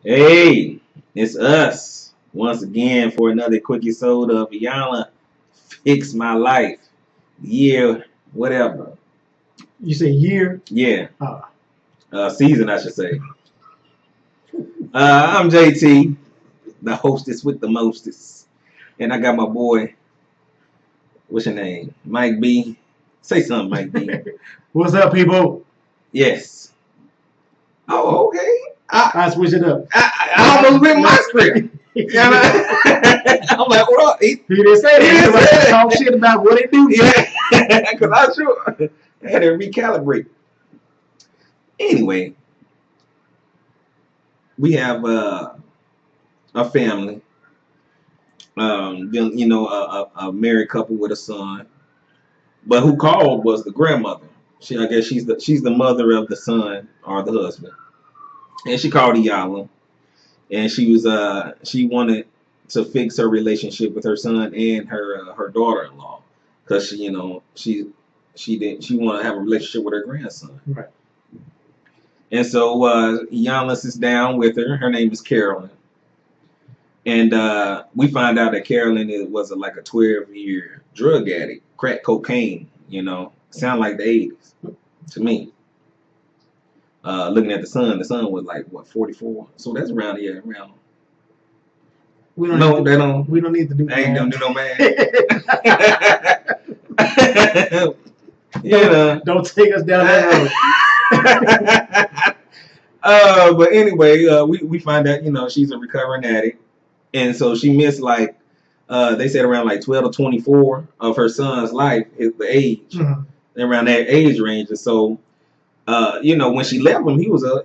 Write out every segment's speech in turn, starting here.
Hey, it's us once again for another quick episode of Iyanla Fix My Life. Year, whatever. You say year? Yeah, Uh, season, I should say. I'm JT, the hostess with the mostest. And I got my boy, what's your name? Mike B. Say something, Mike B. What's up, people? Yes. Oh, okay. I switch it up. I almost read my script. I'm like, well, He didn't say that. He talk shit about what it do. Yeah, because I sure I had to recalibrate. Anyway, we have a family. A married couple with a son. But who called was the grandmother. I guess she's the mother of the son or the husband. And she called Iyanla, and she wanted to fix her relationship with her son and her daughter-in-law, because she wanted to have a relationship with her grandson. Right. And so Iyanla sits down with her. Her name is Carolyn, and we find out that Carolyn was like a 12-year drug addict, crack cocaine. Sound like the 80s to me. Looking at the son was like what, 44. So that's around. We don't need to do that. I ain't gonna do no math. Don't take us down that road. But anyway, we find out she's a recovering addict, and so she missed they said around like 12 to 24 of her son's life is the age. Mm-hmm. Around that age range, and so. When she left him, he was a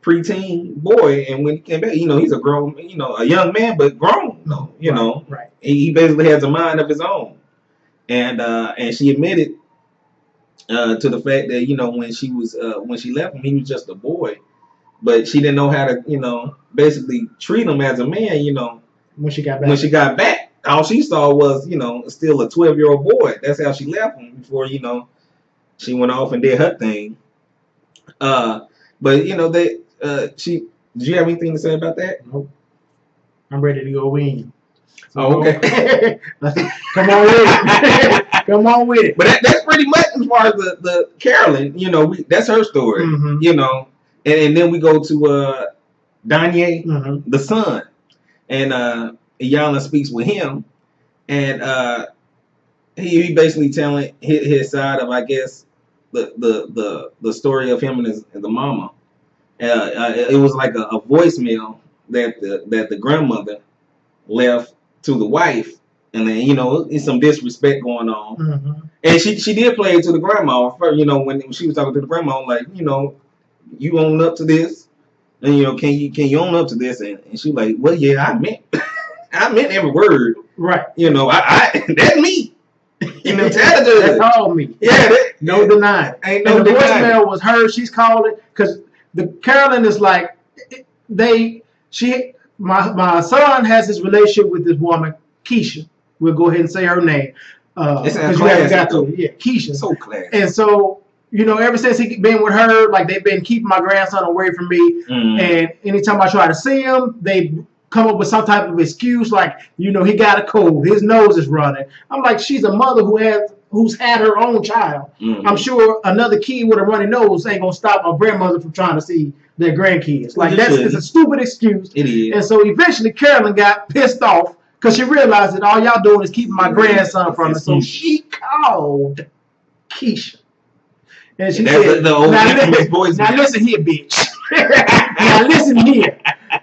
preteen boy, and when he came back, he's a grown, a young man, but grown, Right. He basically has a mind of his own, and she admitted to the fact that when she left him, he was just a boy, but she didn't know how to basically treat him as a man, when she got back. When she got back, all she saw was still a 12-year-old boy. That's how she left him before she went off and did her thing. But did you have anything to say about that? Nope. I'm ready to go in. So, okay. Come on with it. Come on with it. But that's pretty much as far as the Carolyn, that's her story. Mm-hmm. And then we go to Danye, mm-hmm. the son. And Iyanla speaks with him, and he basically telling his side of, I guess, the story of him and the mama. It was like a voicemail that the grandmother left to the wife, and then it's some disrespect going on. Mm-hmm. And she did play it to the grandma first, when she was talking to the grandma, like, you own up to this, and can you own up to this? And she like, well, yeah, I meant every word, right? I that's me. That's all me. Yeah, no denying. Ain't no and the denying. voicemail was her. She's calling because the Carolyn is like my son has this relationship with this woman, Keisha. We'll go ahead and say her name because you haven't got to it. Yeah, Keisha. So classy. And so ever since he been with her, like they've been keeping my grandson away from me. Mm. And anytime I try to see him, they come up with some type of excuse like, he got a cold, his nose is running. I'm like, she's a mother who's had her own child. Mm-hmm. I'm sure another kid with a runny nose ain't gonna stop a grandmother from trying to see their grandkids. Like it's a stupid excuse. It is. And so eventually Carolyn got pissed off because she realized that all y'all doing is keeping my grandson from her. So she called Keisha. And she said, now listen here, bitch. Now listen here.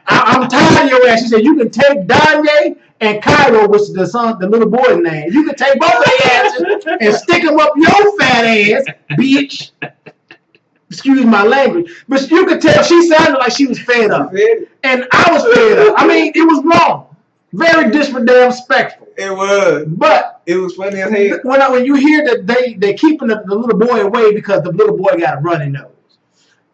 I'm tired of your ass. She said, you can take Danye and Cairo, which is the little boy's name. You can take both of their asses and stick them up your fat ass, bitch. Excuse my language. But you could tell she sounded like she was fed up. And I was fed up. I mean, it was wrong. Very disrespectful. It was. But it was funny as hell. When you hear that they're keeping the little boy away because the little boy got a runny nose.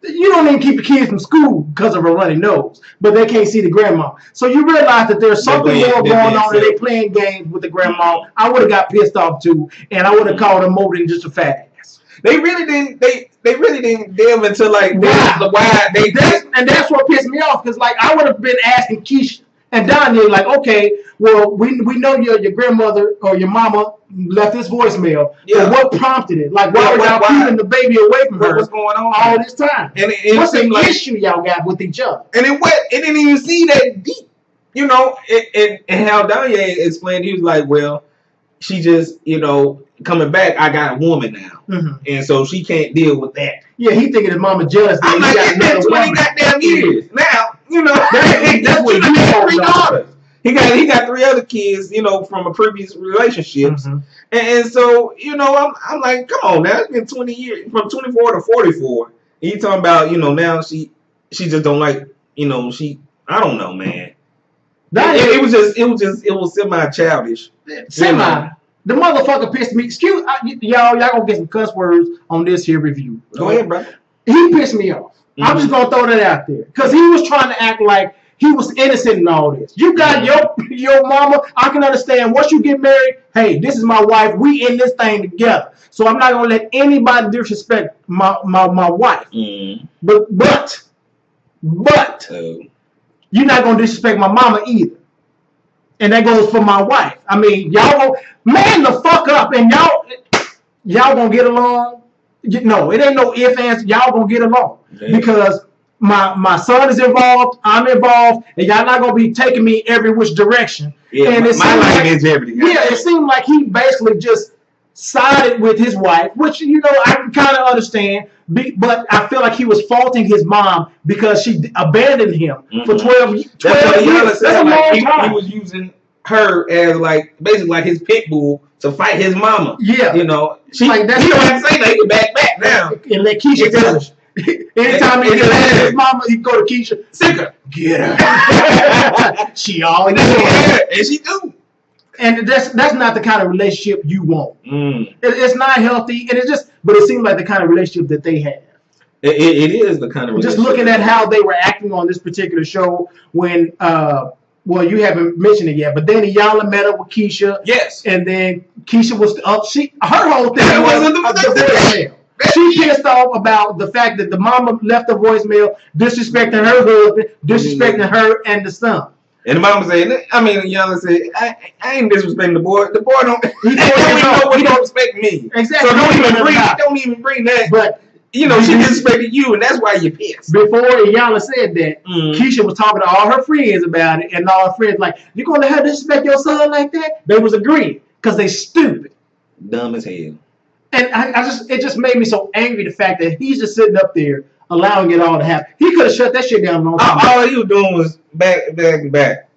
You don't even keep the kids from school because of a runny nose, but they can't see the grandma. So you realize that there's something more going on, and they playing games with the grandma. I would have got pissed off too, and I would have called her more than just a fat ass. They really didn't. They really didn't delve into like why they. That's what pissed me off because like I would have been asking Keisha and Donnie like, okay, well we know your grandmother or your mama left this voicemail. Yeah. So what prompted it? Like why were y'all keeping the baby away from her? What's going on all this time? And what's the issue y'all got with each other? And it didn't even seem that deep. You know, and how Danye explained, he was like, well, she just, you know, coming back, I got a woman now. And so she can't deal with that. Yeah, he thinking his mama jealous. I'm like, it's been 20 goddamn years. Now, you know, that's what he got 3 daughters. He got 3 other kids, you know, from a previous relationships. And so, you know, I'm like, come on now, it's been 20 years, from 24 to 44. And you talking about, you know, now she just don't like, you know, I don't know, man. It was semi childish. Semi. The motherfucker pissed me. Y'all gonna get some cuss words on this here review. Go ahead, bro. He pissed me off. I'm just gonna throw that out there because he was trying to act like he was innocent in all this. You got your mama. I can understand. Once you get married, hey, this is my wife. We in this thing together. So I'm not gonna let anybody disrespect my wife. But you're not gonna disrespect my mama either. And that goes for my wife. I mean, y'all gonna man the fuck up and y'all gonna get along. No, it ain't no ifs, ands. Y'all gonna get along. Because my son is involved, I'm involved, and y'all not gonna be taking me every which direction. Yeah, and my life is everything. Yeah, it seemed like he basically just sided with his wife, which, you know, I can kind of understand. But I feel like he was faulting his mom because she abandoned him for 12 years. That's a long time. He was using her as like basically like his pit bull to fight his mama. Yeah, you know, he don't have to say that. He can back now and let Keisha finish. Anytime he get his mama, he go to Keisha. Sicker, get her. She always and she do. And that's not the kind of relationship you want. It's not healthy, and but it seems like the kind of relationship that they have. It is the kind of relationship. Just looking at how they were acting on this particular show when, well, you haven't mentioned it yet, but then Iyanla met up with Keisha. Yes. And then Keisha was her whole thing was the voicemail. She pissed off about the fact that the mama left the voicemail disrespecting her husband, disrespecting her and the son. And the mama said, Iyanla said, I ain't disrespecting the boy. The boy don't he don't respect me. Exactly. So don't even bring that. But you know, she disrespected you, and that's why you're pissed. Before Iyanla said that, Keisha was talking to all her friends about it, and all her friends like, you gonna let her disrespect your son like that? They was agreeing because they stupid, dumb as hell. And it just made me so angry the fact that he's just sitting up there allowing it all to happen. He could have shut that shit down. All he was doing was back,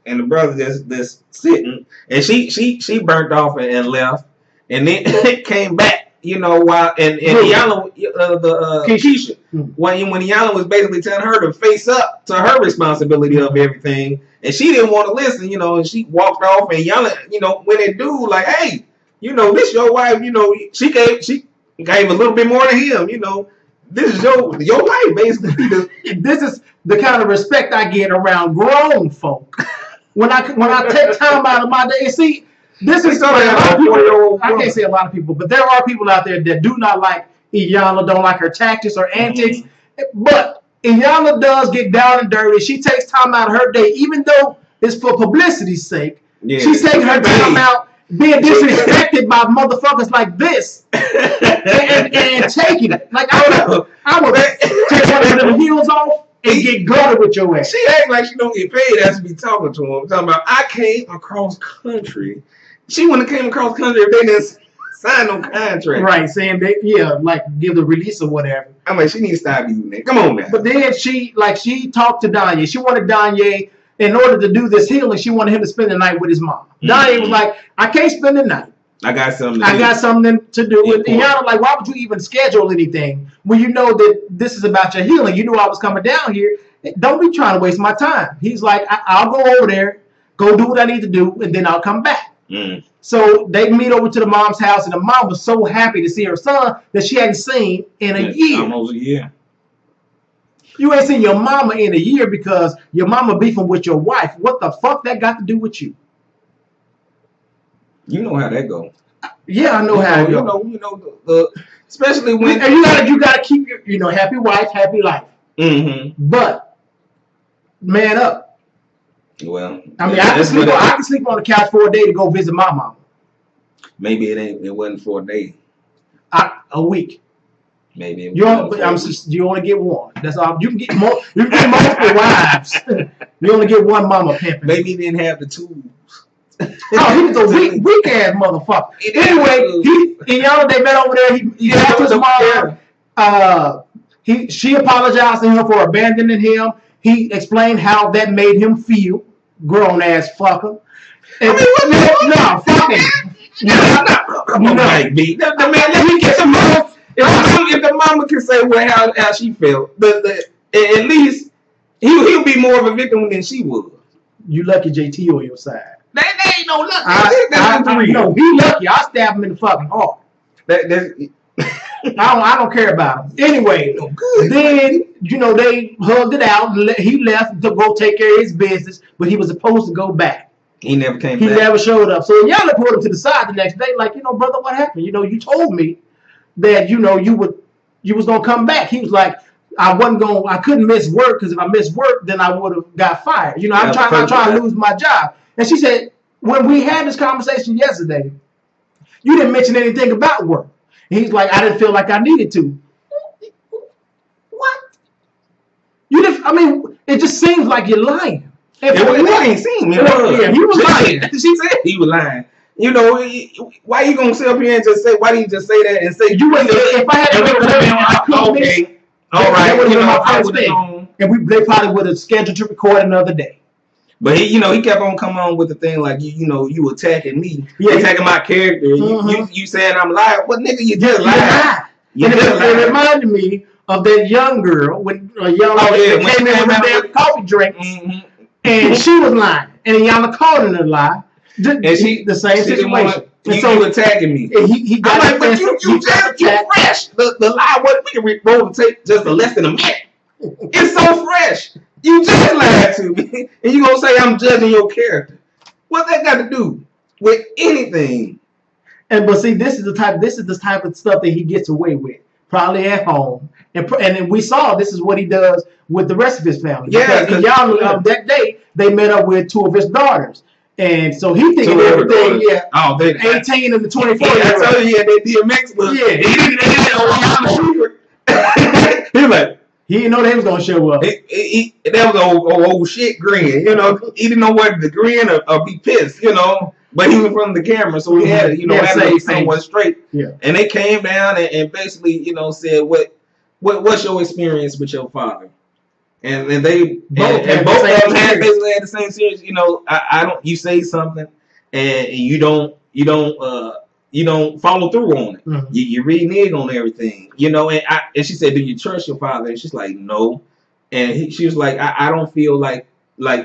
and the brother just sitting, and she burnt off and left, and then it came back. You know why? And Iyanla, Keisha, when Iyanla was basically telling her to face up to her responsibility of everything, and she didn't want to listen. You know, and she walked off. And Iyanla, you know, when it do like, hey, you know, this your wife. You know, she gave a little bit more to him. You know, this is your wife, basically. This is the kind of respect I get around grown folk. When I take time out of my day, see. This is something a lot of people, I can't say a lot of people, but there are people out there that do not like Iyanla, don't like her tactics or antics. But Iyanla does get down and dirty. She takes time out of her day, even though it's for publicity's sake. Yeah, she's taking her time out being disrespected by motherfuckers like this and taking it. Like I would take one of them heels off and get gutted with your ass. She act like she don't get paid as to be talking to him. Talking about, I came across country. She wouldn't have came across country if they didn't sign no contract. Right, saying they, like give the release or whatever. I mean, she needs to stop using that. Come on, man. But then she talked to Donye. She wanted Donye, in order to do this healing, she wanted him to spend the night with his mom. Donye was like, I can't spend the night. I got something to do. And Iyanla, like, why would you even schedule anything when you know that this is about your healing? You knew I was coming down here. Don't be trying to waste my time. He's like, I'll go over there, go do what I need to do, and then I'll come back. So they meet over to the mom's house, and the mom was so happy to see her son that she hadn't seen in a year. Almost a year. You ain't seen your mama in a year because your mama beefing with your wife. What the fuck that got to do with you? You know how that go. Yeah, I know how. You know the especially when you gotta keep your happy wife, happy life. But man up. Well, I mean, I can sleep on the couch for a day to go visit my mama. Maybe it wasn't for a day. A week. Maybe you only get one. That's all. You can get more. You can get multiple wives. You only get one mama pimping. Maybe he didn't have the tools. Oh, he was a weak ass motherfucker. Anyway, they met over there. He talked to his mom. She apologized to him for abandoning him. He explained how that made him feel. Grown ass fucker. And fuck him. Come on, Mike B. The man, let me get some more. If the mama can say how she felt, but at least he'll be more of a victim than she would. You lucky JT on your side. They ain't no lucky. No, he lucky. I stab him in the fucking heart. I don't care about him. Anyway, then they hugged it out. He left to go take care of his business, but he was supposed to go back. He never came back. He never showed up. So Iyanla pulled him to the side the next day, like, brother, what happened? You told me that you was gonna come back. He was like, I couldn't miss work, because if I missed work, then I would have got fired. I'm trying to lose my job. And she said, when we had this conversation yesterday, you didn't mention anything about work. And he's like, I didn't feel like I needed to. What? You didn't? I mean, it just seems like you're lying. It ain't seen. He was lying. She said he was lying. Why you gonna sit up here and just say? Why didn't you just say that and say you wouldn't? If I had okay, all right, I would have known, and they probably would have scheduled to record another day. But he kept on coming on with the thing like you attacking me, attacking my character. You saying I'm lying? What nigga? You just lied. It reminded me of that young girl when Iyanla came in with a damn coffee drink, and she was lying, and Iyanla called her to lie. And the same situation. You attacking me. He got I'm like, but you fresh. The lie, what we can roll the tape just less than a minute. It's so fresh. You just lied to me, and you gonna say I'm judging your character. What that got to do with anything? But see, this is the type of stuff that he gets away with, probably at home. And we saw this is what he does with the rest of his family. Yeah, because Iyanla, that day they met up with two of his daughters. And so he thinking everything, 18 and the 24. Yeah, I told you, they DMX was. Yeah, he like, he didn't know they was gonna show up. That was old shit grin, He didn't know whether to grin or be pissed, But he was from the camera, so he had, had to say someone straight. Yeah. And they came down and basically, said, what's your experience with your father? And they both of them basically had the same series. I don't. You say something, and you don't follow through on it. Mm-hmm. You renege on everything. And she said, "Do you trust your father?" And she's like, "No." And she was like, "I don't feel like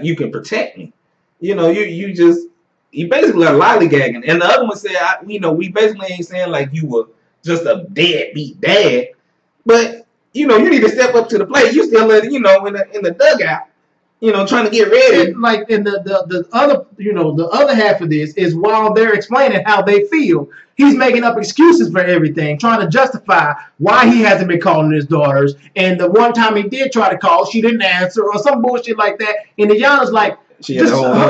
you can protect me. You basically are lollygagging." And the other one said, we basically ain't saying like you were just a deadbeat dad, but." You need to step up to the plate. You still in the dugout, trying to get ready. And the other half of this is while they're explaining how they feel, he's making up excuses for everything, trying to justify why he hasn't been calling his daughters. And the one time he did try to call, she didn't answer or some bullshit like that. And Iyanla's like,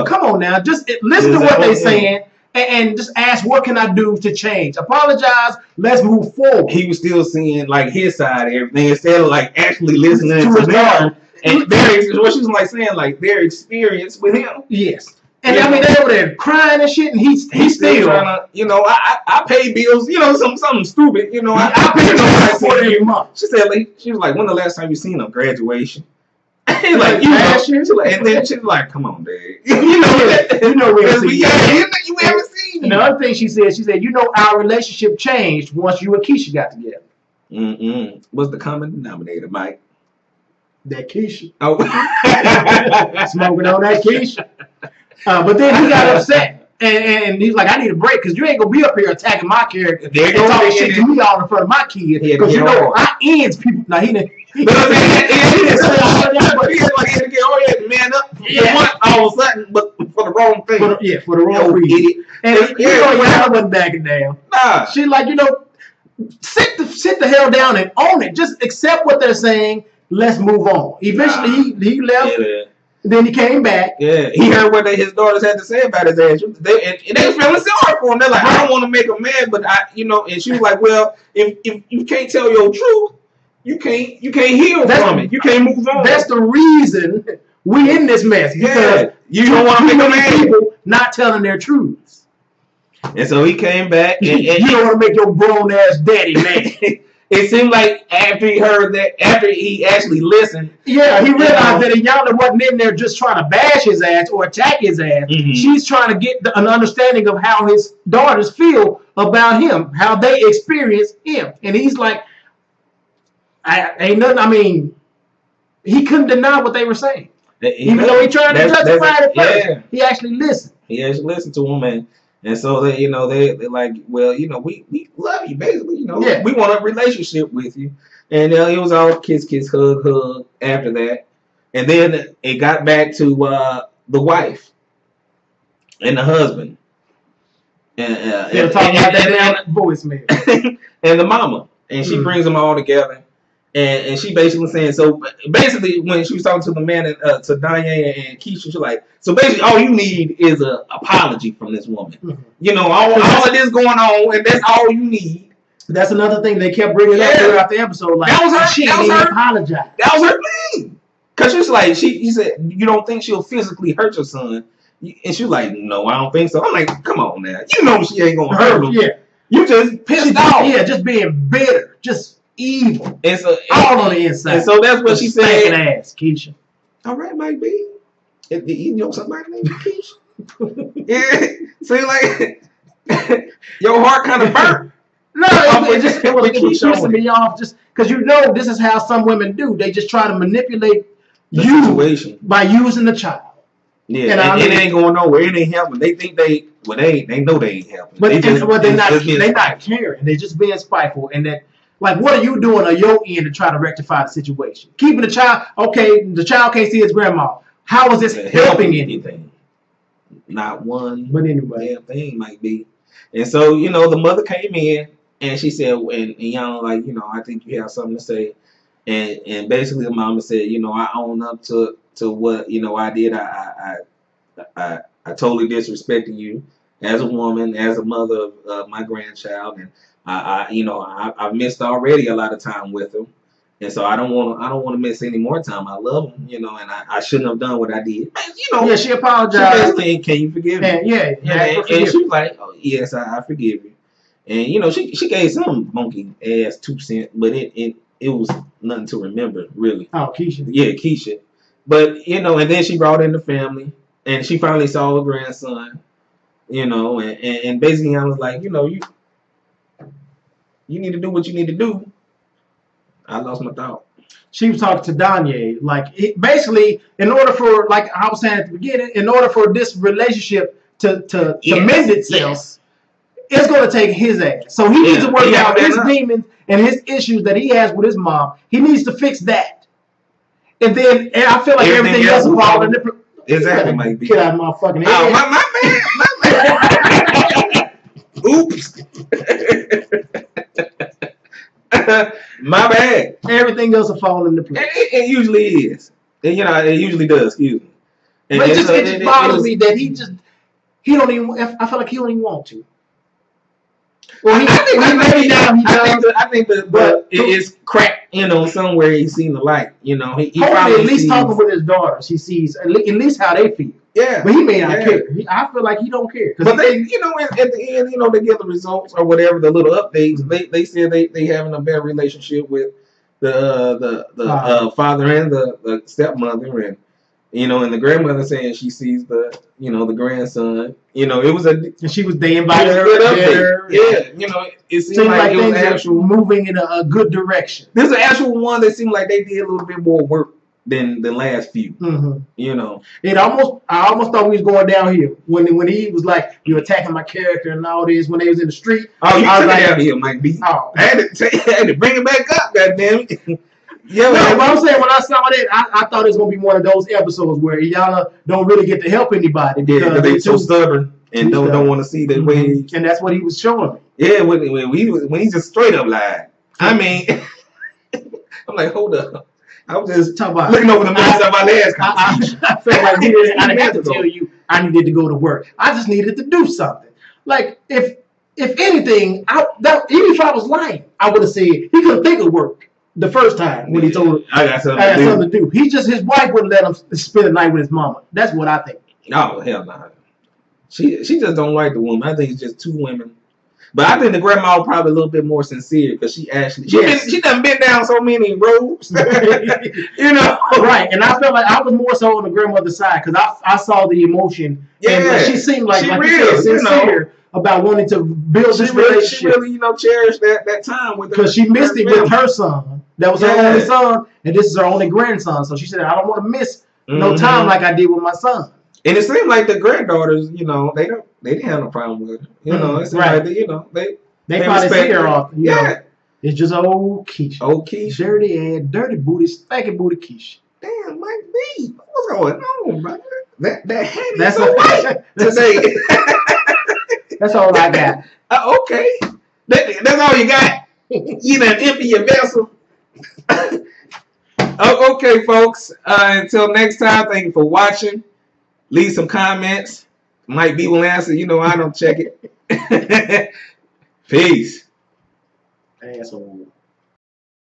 come on now, just listen to what they're saying. And just ask, what can I do to change? Apologize. Let's move forward. He was still seeing like his side of everything instead of like actually listening to them. And what she was like saying, like their experience with him. Yes. And I mean, they were there crying and shit, and he's still trying to, I pay bills, something stupid, I pay bills every month. She said, she was like, when the last time you seen a graduation? Like and then she's like, "Come on, Dad." We haven't seen you haven't seen. And the other thing she said, our relationship changed once you and Keisha got together. What's the common denominator, Mike? That Keisha. Oh, smoking on that Keisha. But then he got upset. And he's like, I need a break because you ain't gonna be up here attacking my character and talking shit to me all in front of my kids. Because I ends people. Now he didn't. He didn't say all of that, but he had to get man up. All of a sudden, but for the wrong thing. For the wrong reason. And I wasn't backing down. Nah. She like, sit the hell down and own it. Just accept what they're saying. Let's move on. Eventually, he left. Yeah. Then he came back. Yeah, he heard what his daughters had to say about his ass. And they was feeling sorry for him. They're like, I don't want to make him mad, but and she was like, well, if you can't tell your truth, you can't heal from it. You can't move on. That's the reason we in this mess. Because you don't want to make them mad. People not telling their truths. And so he came back. And you don't want to make your grown ass daddy mad. It seemed like after he heard that, after he actually listened. Yeah, he realized that Iyanla wasn't in there just trying to bash his ass or attack his ass. Mm-hmm. She's trying to get an understanding of how his daughters feel about him, how they experience him. And he's like, ain't nothing. I mean, he couldn't deny what they were saying. Even though he tried to justify it first, he actually listened. He actually listened to him, man. And so they're like, well, we love you, basically. We want a relationship with you. And it was all kiss, hug, hug after that. And then it got back to the wife and the husband. And voicemail. And the mama. And she brings them all together. And she basically saying, so basically when she was talking to the man, to Diane and Keisha, she's like, so basically all you need is an apology from this woman. Mm-hmm. All of this going on, and that's all you need. That's another thing they kept bringing up throughout the episode. Like, that was her. She didn't apologize. That was her thing. Because she's like, she said, you don't think she'll physically hurt your son? And she's like, no, I don't think so. I'm like, come on now. You know she ain't going to hurt him. Yeah. You just pissed off. Yeah, just being bitter. Just evil. And so, all on the inside. And so that's what she said. Ass, Keisha. All right, Mike B. You know somebody named Keisha? Yeah. See, like, your heart kind of burnt. No, it was pissing me off just because this is how some women do. They just try to manipulate the situation by using the child. Yeah, and it ain't going nowhere. It ain't helping. They think they know they ain't helping. But they're not caring. They're just being spiteful. And that, like, what are you doing on your end to try to rectify the situation? Keeping the child, okay, the child can't see his grandma. How is this helping anything? Not one. But anyway, damn thing might be. And so, the mother came in and she said, and Iyanla, like, I think you have something to say. And basically the mama said, I own up to what, I did. I totally disrespected you as a woman, as a mother of my grandchild. And I've missed already a lot of time with him. And so I don't want to miss any more time. I love him, and I shouldn't have done what I did. Yeah, she apologized. She basically, can you forgive me? And she was like, oh, yes, I forgive you. And she gave some monkey ass 2 cents, but it was nothing to remember, really. Oh, Keisha. Yeah, Keisha. But and then she brought in the family, and she finally saw her grandson. And basically I was like, you need to do what you need to do. I lost my thought. She was talking to Danye. Like, basically, in order for, like I was saying at the beginning, in order for this relationship to mend itself, it's going to take his ass. So he needs to work out his demons and his issues that he has with his mom. He needs to fix that. And then I feel like everything else will fall in the... Exactly, Mike B. Get out of my fucking head. Oh, my bad. Oops. My bad. Everything else will fall into place. It usually is. And, it usually does. Excuse me. And but it just bothers me that he don't even. I feel like he don't even want to. Well, I think it's cracked, somewhere he's seen the light. He probably at least talking with his daughters, he sees at least how they feel. Yeah, but he may not care. I feel like he don't care. But at the end, they get the results or whatever, the little updates. They said they having a better relationship with the father and the stepmother, and and the grandmother saying she sees the grandson. It was and she was they invited her. Yeah, it seemed like it was actual moving in a good direction. This is an actual one that seemed like they did a little bit more work than the last few. Mm-hmm. I almost thought we was going downhill when he was like, "You're attacking my character" and all this. When they was in the street, you took it down here, Mike B. Oh, I had to bring it back up. Goddamn it! Yeah, no, but I'm saying when I saw that, I thought it was gonna be one of those episodes where Iyanla don't really get to help anybody because they're so stubborn and don't want to see their ways. And that's what he was showing me. Yeah, when he just straight up lied. I mean, I'm like, hold up. I was just looking over the minutes of my last conversation. I felt like I didn't have to tell you I needed to go to work. I just needed to do something. Like if anything, even if I was lying, I would have said he couldn't think of work the first time when he told her I got something to do. His wife wouldn't let him spend the night with his mama. That's what I think. Oh hell no. Nah. She just don't like the woman. I think it's just two women. But I think the grandma was probably a little bit more sincere because she done been down so many roads. You know? Right. And I felt like I was more so on the grandmother's side because I saw the emotion. Yeah. And she seemed like real, sincere about wanting to build this relationship. She really, cherished that time with her. Because she missed it with her son. That was her only son. And this is her only grandson. So she said, I don't want to miss no time like I did with my son. And it seemed like the granddaughters, they didn't have no problem with it. It seemed like they probably see her often. Yeah. It's just old Keisha. Old Keisha. Dirty booty, stanky booty Keisha. Damn, Mike B. What's going on, brother? That hat is so white today. That's all I got. Okay. That's all you got? You done empty your vessel. Okay, folks. Until next time, thank you for watching. Leave some comments. Mike B will answer. I don't check it. Peace. Asshole.